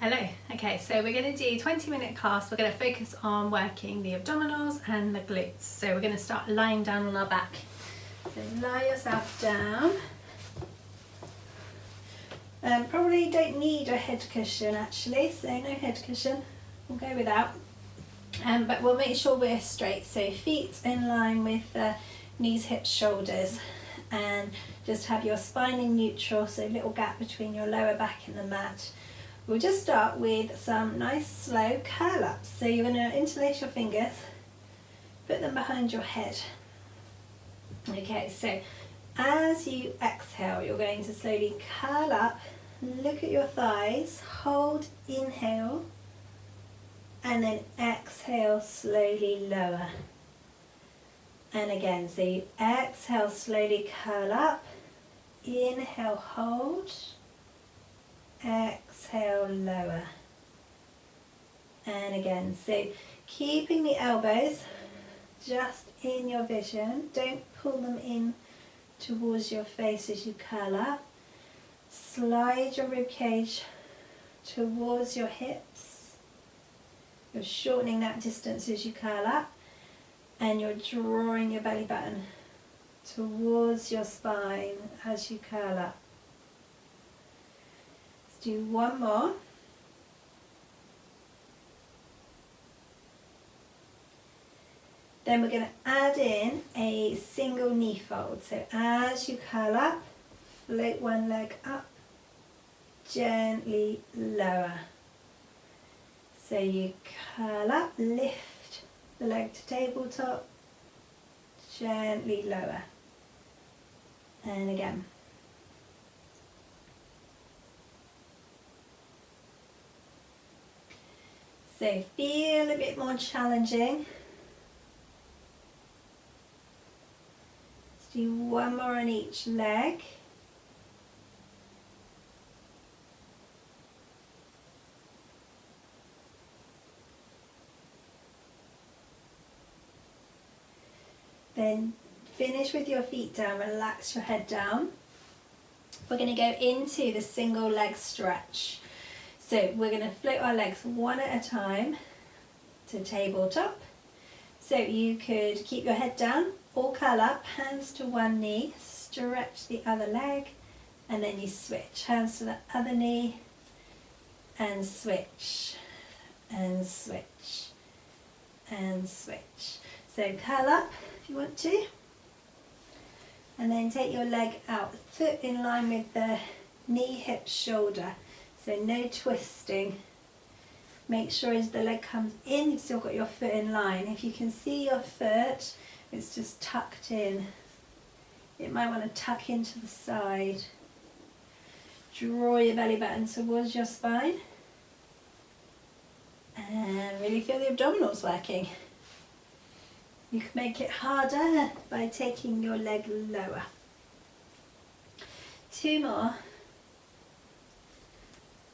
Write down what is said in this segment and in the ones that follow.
Hello. Okay, so we're going to do a 20-minute class. We're going to focus on working the abdominals and the glutes. So we're going to start lying down on our back. So lie yourself down. Probably don't need a head cushion actually, so no head cushion. We'll go without. But we'll make sure we're straight. So feet in line with knees, hips, shoulders. And just have your spine in neutral, so a little gap between your lower back and the mat. We'll just start with some nice slow curl ups. So you're going to interlace your fingers, put them behind your head. Okay, so as you exhale, you're going to slowly curl up, look at your thighs, hold, inhale, and then exhale, slowly lower. And again, so you exhale, slowly curl up, inhale, hold, exhale, lower. And again, so keeping the elbows just in your vision, don't pull them in towards your face as you curl up. Slide your rib cage towards your hips. You're shortening that distance as you curl up, and you're drawing your belly button towards your spine as you curl up. Let's do one more. Then we're going to add in a single knee fold. So as you curl up, float one leg up, gently lower. So you curl up, lift the leg to tabletop, gently lower. And again. So feel a bit more challenging. Let's do one more on each leg. Then finish with your feet down, relax your head down. We're going to go into the single leg stretch. So we're going to float our legs one at a time to tabletop. So you could keep your head down or curl up, hands to one knee, stretch the other leg, and then you switch. Hands to the other knee, and switch, and switch, and switch. So curl up if you want to, and then take your leg out, foot in line with the knee, hip, shoulder. So no twisting. Make sure as the leg comes in, you've still got your foot in line. If you can see your foot, it's just tucked in. It might want to tuck into the side. Draw your belly button towards your spine. And really feel the abdominals working. You can make it harder by taking your leg lower. Two more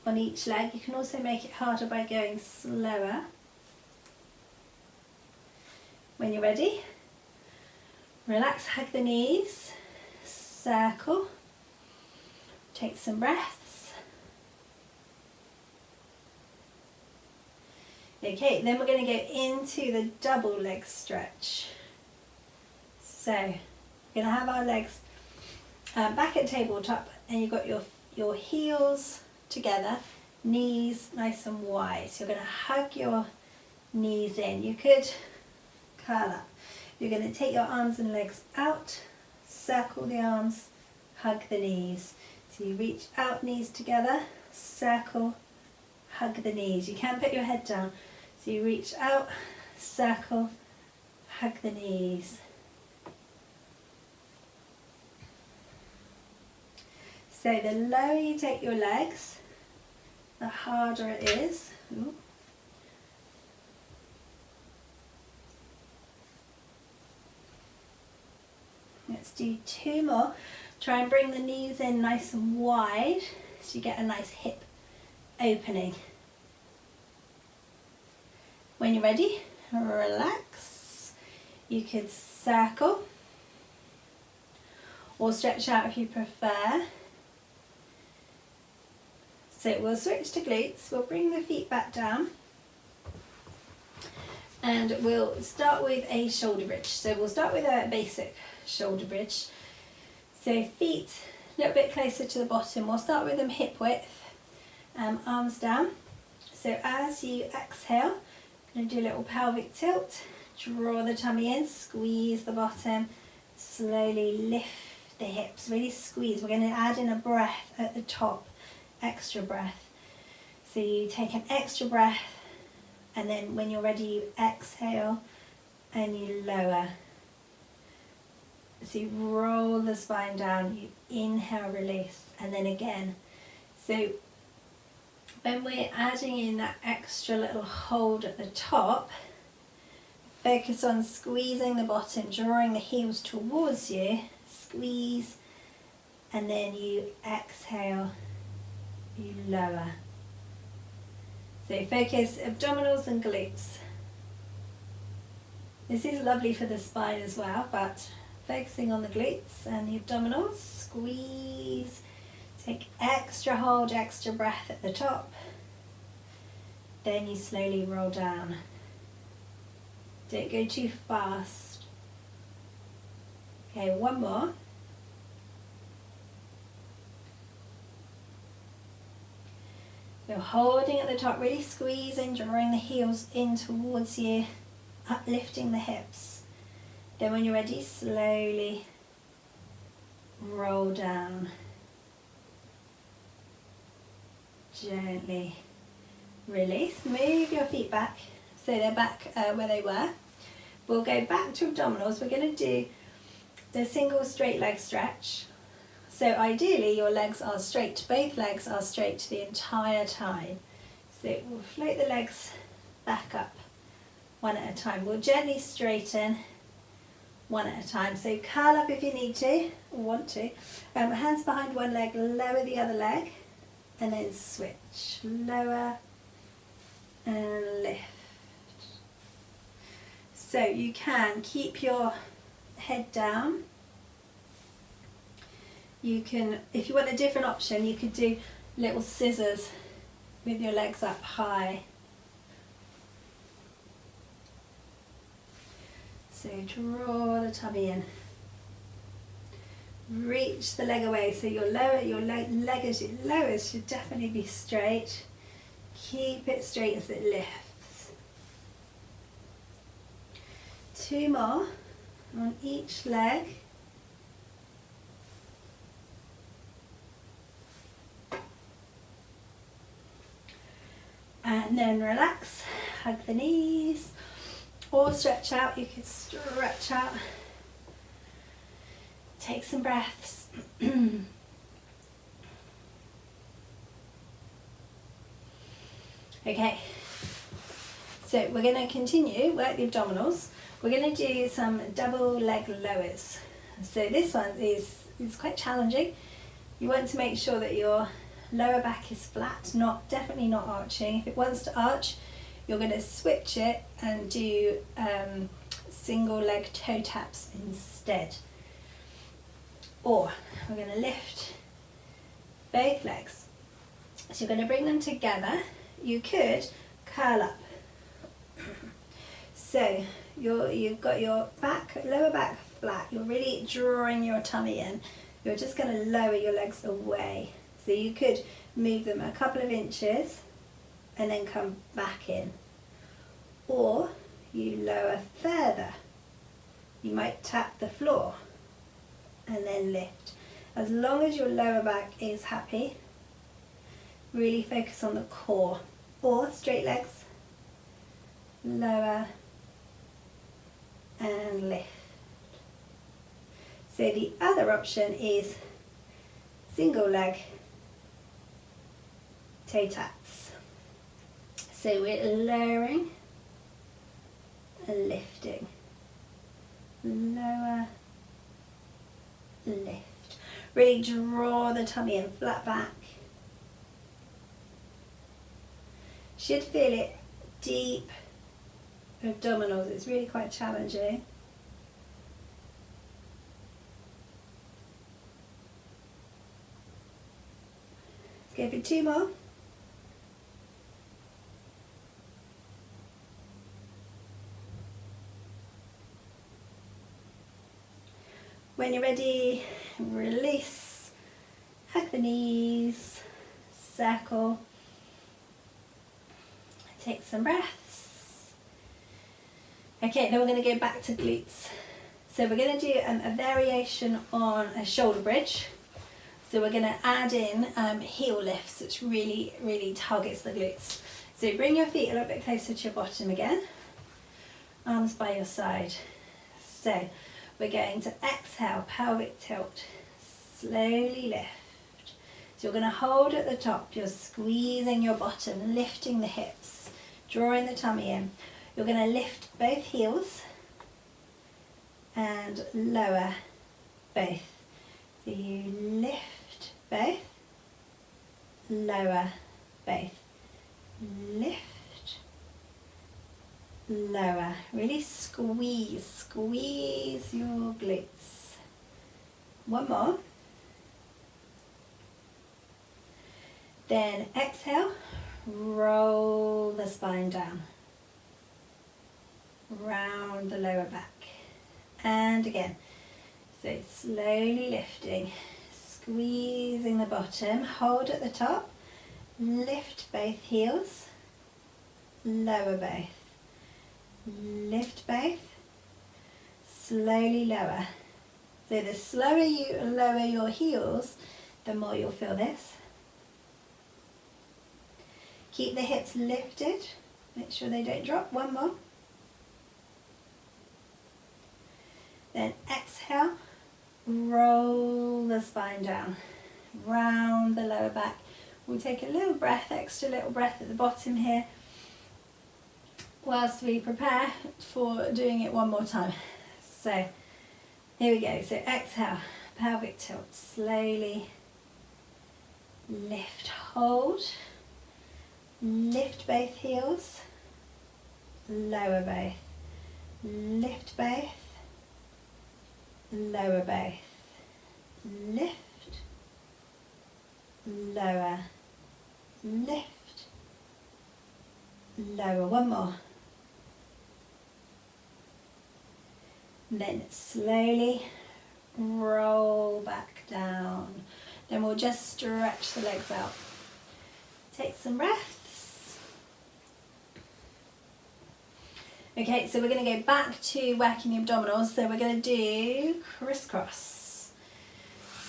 on each leg. You can also make it harder by going slower. When you're ready, relax, hug the knees, circle, take some breaths. Okay, then we're going to go into the double leg stretch. So we're going to have our legs back at tabletop, and you've got your heels together, knees nice and wide. So you're going to hug your knees in. You could curl up. You're going to take your arms and legs out, circle the arms, hug the knees. So you reach out, knees together, circle, hug the knees. You can put your head down. So you reach out, circle, hug the knees. So the lower you take your legs, the harder it is. Ooh. Let's do two more. Try and bring the knees in nice and wide so you get a nice hip opening. When you're ready, relax. You could circle or stretch out if you prefer. So we'll switch to glutes, we'll bring the feet back down, and we'll start with a shoulder bridge. So we'll start with a basic shoulder bridge. So feet a little bit closer to the bottom. We'll start with them hip width, arms down. So as you exhale, I'm going to do a little pelvic tilt, draw the tummy in, squeeze the bottom, slowly lift the hips, really squeeze. We're going to add in a breath at the top, extra breath. So you take an extra breath, and then when you're ready you exhale and you lower. So you roll the spine down, you inhale, release, and then again. So when we're adding in that extra little hold at the top, focus on squeezing the bottom, drawing the heels towards you, squeeze, and then you exhale, you lower. So focus abdominals and glutes. This is lovely for the spine as well, but focusing on the glutes and the abdominals, squeeze, take extra hold, extra breath at the top, then you slowly roll down. Don't go too fast. Okay, one more. So holding at the top, really squeezing, drawing the heels in towards you, uplifting the hips. Then when you're ready, slowly roll down. Gently release. Move your feet back so they're back where they were. We'll go back to abdominals. We're going to do the single straight leg stretch. So ideally your legs are straight, both legs are straight the entire time. So we'll float the legs back up one at a time. We'll gently straighten one at a time. So curl up if you need to or want to. Hands behind one leg, lower the other leg, and then switch. Lower and lift. So you can keep your head down. You can, if you want a different option, you could do little scissors with your legs up high. So draw the tummy in. Reach the leg away, so your leg as it lowers should definitely be straight. Keep it straight as it lifts. 2 more on each leg. And then relax, hug the knees, or stretch out. You could stretch out. Take some breaths. Okay, so we're going to continue, work the abdominals. We're going to do some double leg lowers. So this one is quite challenging. You want to make sure that your lower back is flat, definitely not arching. If it wants to arch, you're going to switch it and do single leg toe taps instead. Or we're going to lift both legs. So you're going to bring them together. You could curl up. So you've got your lower back flat. You're really drawing your tummy in. You're just going to lower your legs away. So you could move them a couple of inches and then come back in. Or you lower further. You might tap the floor and then lift. As long as your lower back is happy, really focus on the core. Or straight legs, lower and lift. So the other option is single leg toe taps. So we're lowering and lifting. Lower, lift. Really draw the tummy in, flat back. Should feel it deep abdominals. It's really quite challenging. Let's go for 2 more. When you're ready, release, hug the knees, circle, take some breaths. Okay, then we're going to go back to glutes. So we're going to do a variation on a shoulder bridge. So we're going to add in heel lifts, which really targets the glutes. So bring your feet a little bit closer to your bottom again, arms by your side. So we're going to exhale, pelvic tilt, slowly lift. So you're going to hold at the top, you're squeezing your bottom, lifting the hips, drawing the tummy in. You're going to lift both heels and lower both. So you lift both, lower both, lift, lower. Really squeeze your glutes. One more. Then exhale, roll the spine down, round the lower back. And again, so slowly lifting, squeezing the bottom, hold at the top, lift both heels, lower both. Lift both, slowly lower. So the slower you lower your heels, the more you'll feel this. Keep the hips lifted, make sure they don't drop. One more. Then exhale, roll the spine down, round the lower back. We'll take a little breath, extra little breath at the bottom here, whilst we prepare for doing it one more time. So here we go. So exhale, pelvic tilt, slowly lift, hold, lift both heels, lower both, lift both, lower both, lift, lower, lift, lower. One more. Then slowly roll back down. Then we'll just stretch the legs out. Take some breaths. Okay, so we're going to go back to working the abdominals. So we're going to do crisscross.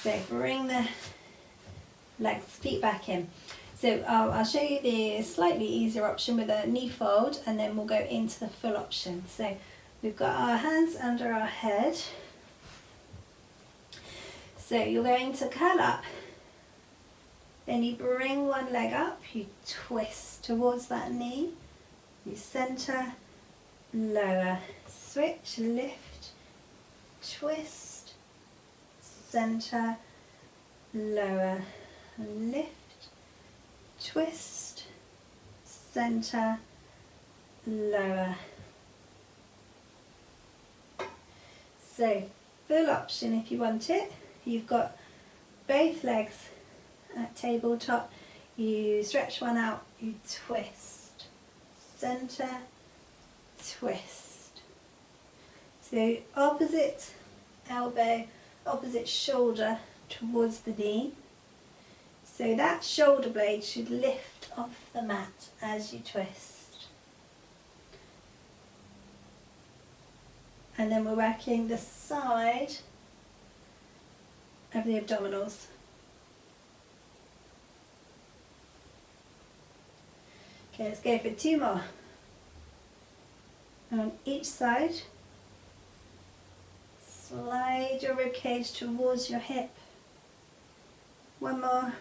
So bring the legs, feet back in. So I'll show you the slightly easier option with a knee fold, and then we'll go into the full option. So we've got our hands under our head. So you're going to curl up, then you bring one leg up, you twist towards that knee, you center, lower, switch, lift, twist, center, lower, lift, twist, center, lower. So full option if you want it. You've got both legs at tabletop, you stretch one out, you twist, center, twist. So opposite elbow, opposite shoulder towards the knee. So that shoulder blade should lift off the mat as you twist. And then we're working the side of the abdominals. Okay, let's go for two more. On each side, slide your ribcage towards your hip. One more.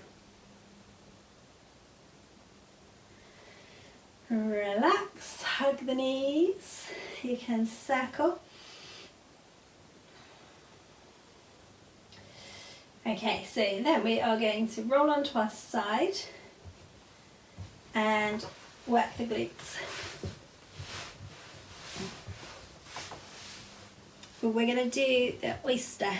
Relax, hug the knees. You can circle. Okay, so then we are going to roll onto our side and work the glutes. But we're going to do the oyster.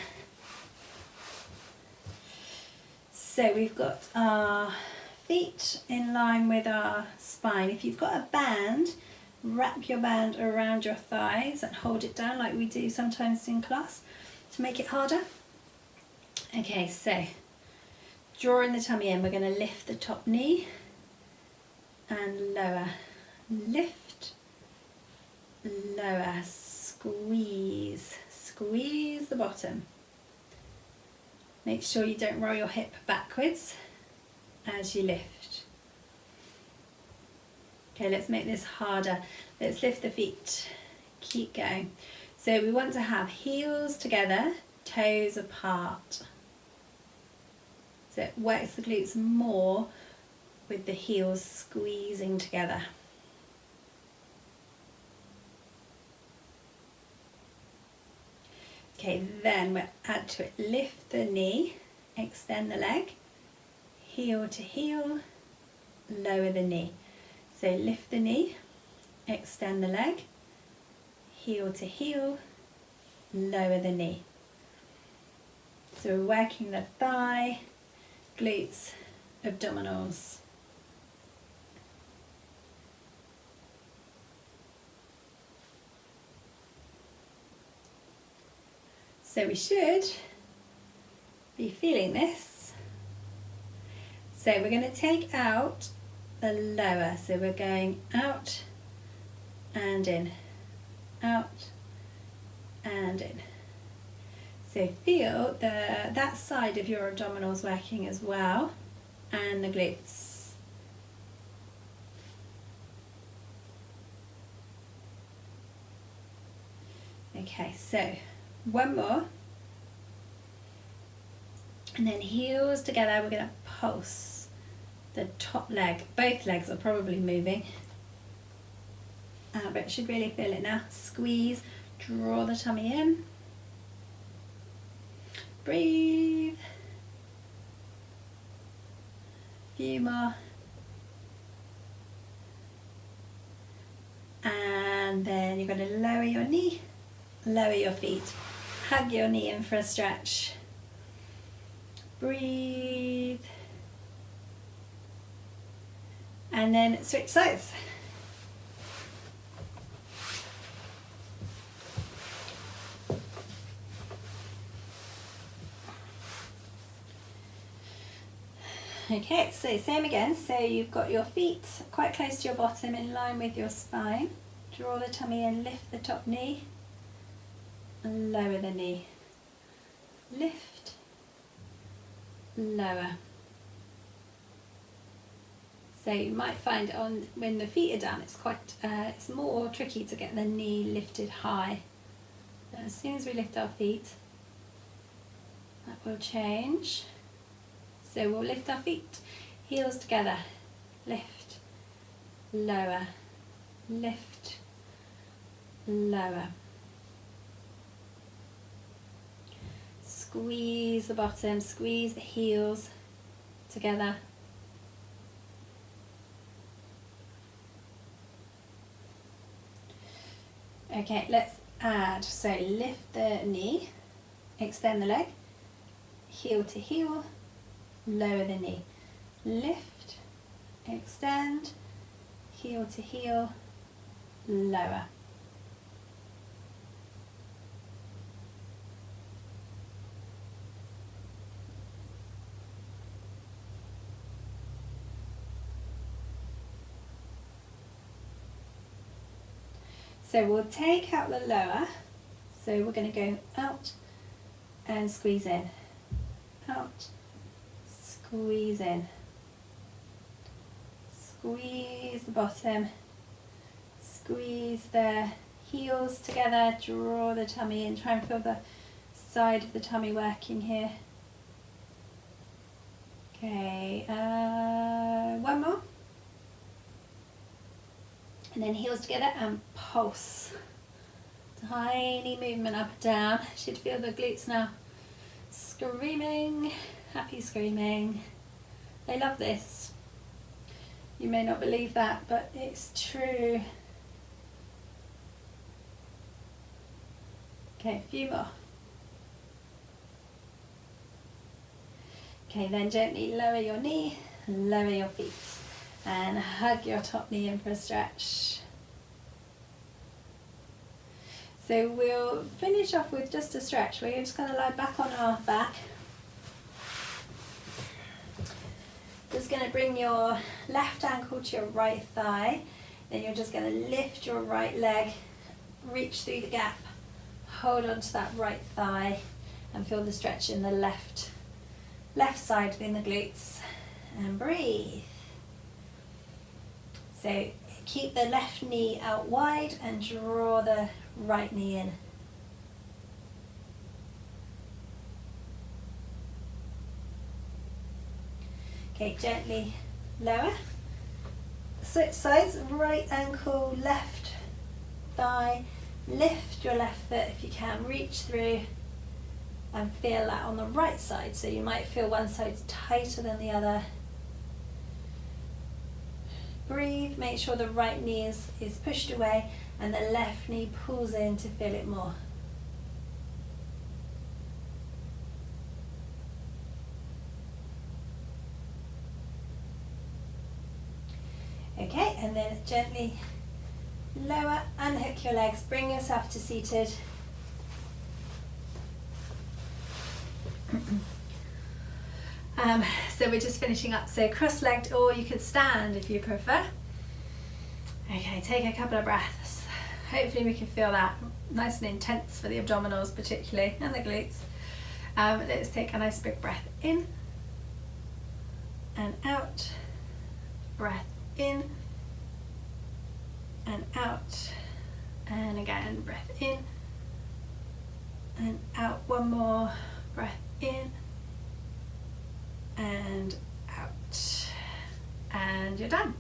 So we've got our feet in line with our spine. If you've got a band, wrap your band around your thighs and hold it down like we do sometimes in class, to to make it harder. Okay, so drawing the tummy in, we're going to lift the top knee and lower. Lift, lower, squeeze, squeeze the bottom. Make sure you don't roll your hip backwards as you lift. Okay, let's make this harder. Let's lift the feet. Keep going. So we want to have heels together, toes apart. So it works the glutes more with the heels squeezing together. Okay, then we'll add to it, lift the knee, extend the leg, heel to heel, lower the knee. So lift the knee, extend the leg, heel to heel, lower the knee. So we're working the thigh, glutes, abdominals. So we should be feeling this. So we're going to take out the lower. So we're going out and in, out and in. So feel that side of your abdominals working as well, and the glutes. Okay, so one more. And then heels together, we're going to pulse the top leg. Both legs are probably moving, but you should really feel it now. Squeeze, draw the tummy in. Breathe. Few more. And then you're going to lower your knee, lower your feet. Hug your knee in for a stretch. Breathe. And then switch sides. Okay, so same again. So you've got your feet quite close to your bottom in line with your spine. Draw the tummy in, lift the top knee, and lower the knee. Lift, lower. So you might find when the feet are down, it's more tricky to get the knee lifted high. But as soon as we lift our feet, that will change. So we'll lift our feet, heels together, lift, lower, lift, lower. Squeeze the bottom, squeeze the heels together. Okay, let's add, so lift the knee, extend the leg, heel to heel, lower the knee. Lift, extend, heel to heel, lower. So we'll take out the lower, so we're going to go out and squeeze in, out, squeeze in, squeeze the bottom, squeeze the heels together, draw the tummy in, try and feel the side of the tummy working here. Okay, one more. And then heels together and pulse. Tiny movement up and down. Should feel the glutes now screaming, happy screaming. They love this. You may not believe that, but it's true. Okay, a few more. Okay, then gently lower your knee, lower your feet. And hug your top knee in for a stretch. So we'll finish off with just a stretch. We're just going to lie back on our back. Just going to bring your left ankle to your right thigh. Then you're just going to lift your right leg, reach through the gap, hold on to that right thigh and feel the stretch in the left side in the glutes, and breathe. So keep the left knee out wide and draw the right knee in. Okay, gently lower. Switch sides, right ankle, left thigh, lift your left foot if you can, reach through and feel that on the right side. So you might feel one side tighter than the other. Breathe, make sure the right knee is pushed away and the left knee pulls in to feel it more. Okay, and then gently lower, unhook your legs, bring yourself to seated. So we're just finishing up, so cross-legged, or you could stand if you prefer. Okay, take a couple of breaths. Hopefully we can feel that nice and intense for the abdominals particularly, and the glutes. Let's take a nice big breath in and out, breath in and out, and again, breath in and out. One more, breath in and out, and you're done.